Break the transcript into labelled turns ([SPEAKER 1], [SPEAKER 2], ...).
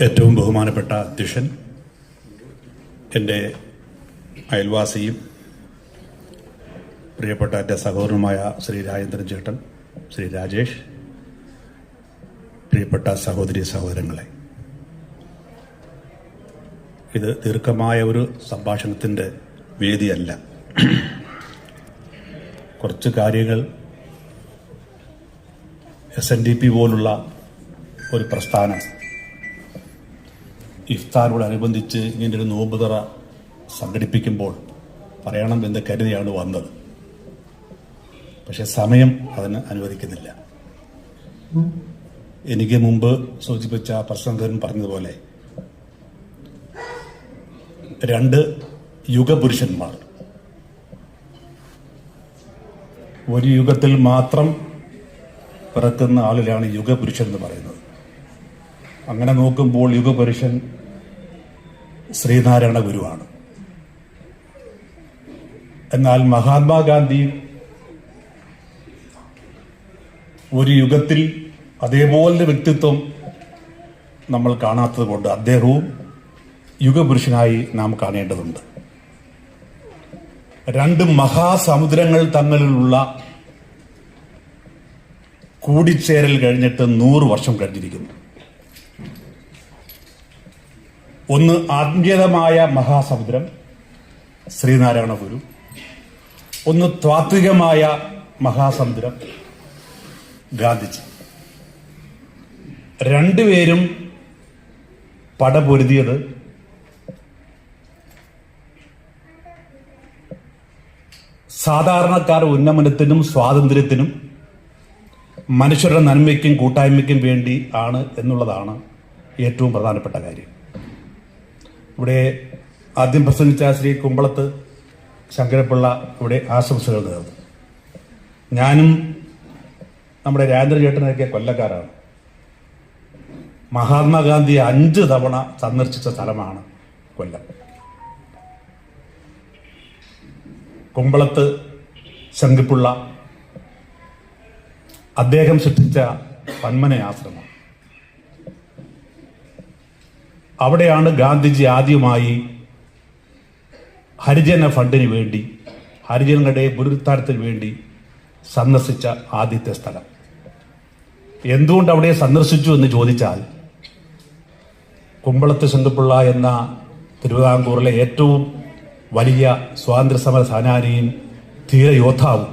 [SPEAKER 1] ഏറ്റവും ബഹുമാനപ്പെട്ട അധ്യക്ഷൻ, എൻ്റെ അയൽവാസിയും പ്രിയപ്പെട്ട എൻ്റെ സഹോദരനുമായ ശ്രീ രാജേന്ദ്രൻ ചേട്ടൻ, ശ്രീ രാജേഷ്, പ്രിയപ്പെട്ട സഹോദരി സഹോദരങ്ങളെ, ഇത് ദീർഘമായ ഒരു സംഭാഷണത്തിൻ്റെ വേദിയല്ല. കുറച്ച് കാര്യങ്ങൾ SNDP പോലുള്ള ഒരു പ്രസ്ഥാനം ഇഫ്താറിനോടനുബന്ധിച്ച് ഇങ്ങനെ ഒരു നോമ്പുതറ സംഘടിപ്പിക്കുമ്പോൾ പറയണം എന്ന് കരുതിയാണ് വന്നത്. പക്ഷെ സമയം അതിന് അനുവദിക്കുന്നില്ല. എനിക്ക് മുമ്പ് സൂചിപ്പിച്ച പ്രസംഗകൻ പറഞ്ഞതുപോലെ 2 യുഗപുരുഷന്മാർ, ഒരു യുഗത്തിൽ മാത്രം പിറക്കുന്ന ആളിലാണ് യുഗപുരുഷൻ എന്ന് പറയുന്നത്. അങ്ങനെ നോക്കുമ്പോൾ യുഗപുരുഷൻ ശ്രീനാരായണ ഗുരുവാണ്. എന്നാൽ മഹാത്മാഗാന്ധി ഒരു യുഗത്തിൽ അതേപോലെ വ്യക്തിത്വം നമ്മൾ കാണാത്തത് കൊണ്ട് അദ്ദേഹവും യുഗപുരുഷനായി നാം കാണേണ്ടതുണ്ട്. 2 മഹാസമുദ്രങ്ങൾ തമ്മിലുള്ള കൂടിച്ചേരൽ കഴിഞ്ഞിട്ട് 100 വർഷം കഴിഞ്ഞിരിക്കുന്നു. ഒന്ന് ആത്മീയമായ മഹാസമുദ്രം ശ്രീനാരായണ ഗുരു, ഒന്ന് താത്വികമായ മഹാസമുദ്രം ഗാന്ധിജി. 2 പേരും പടപൊരുതിയത് സാധാരണക്കാരുടെ ഉന്നമനത്തിനും സ്വാതന്ത്ര്യത്തിനും മനുഷ്യരുടെ നന്മയ്ക്കും കൂട്ടായ്മയ്ക്കും വേണ്ടി ആണ് എന്നുള്ളതാണ് ഏറ്റവും പ്രധാനപ്പെട്ട കാര്യം. ഇവിടെ ആദ്യം പ്രസംഗിച്ച ശ്രീ കുമ്പളത്ത് ശങ്കരപ്പിള്ള ഇവിടെ ആശംസകൾ നേർന്നു. ഞാനും നമ്മുടെ രാജേന്ദ്ര ചേട്ടനൊക്കെ കൊല്ലക്കാരാണ്. മഹാത്മാഗാന്ധി 5 തവണ സന്ദർശിച്ച സ്ഥലമാണ് കൊല്ലം. കുമ്പളത്ത് ശങ്കിപ്പിള്ള അദ്ദേഹം സൃഷ്ടിച്ച പന്മന ആശ്രമം, അവിടെയാണ് ഗാന്ധിജി ആദ്യമായി ഹരിജന ഫണ്ടിന് വേണ്ടി, ഹരിജനങ്ങളുടെ പുനരുദ്ധാരത്തിന് വേണ്ടി സന്ദർശിച്ച ആദ്യത്തെ സ്ഥലം. എന്തുകൊണ്ട് അവിടെ സന്ദർശിച്ചു എന്ന് ചോദിച്ചാൽ, കുമ്പളത്ത് ശങ്കിപ്പിള്ള എന്ന തിരുവിതാംകൂറിലെ ഏറ്റവും വലിയ സ്വാതന്ത്ര്യ സമര സേനാനിയും ധീരയോദ്ധാവും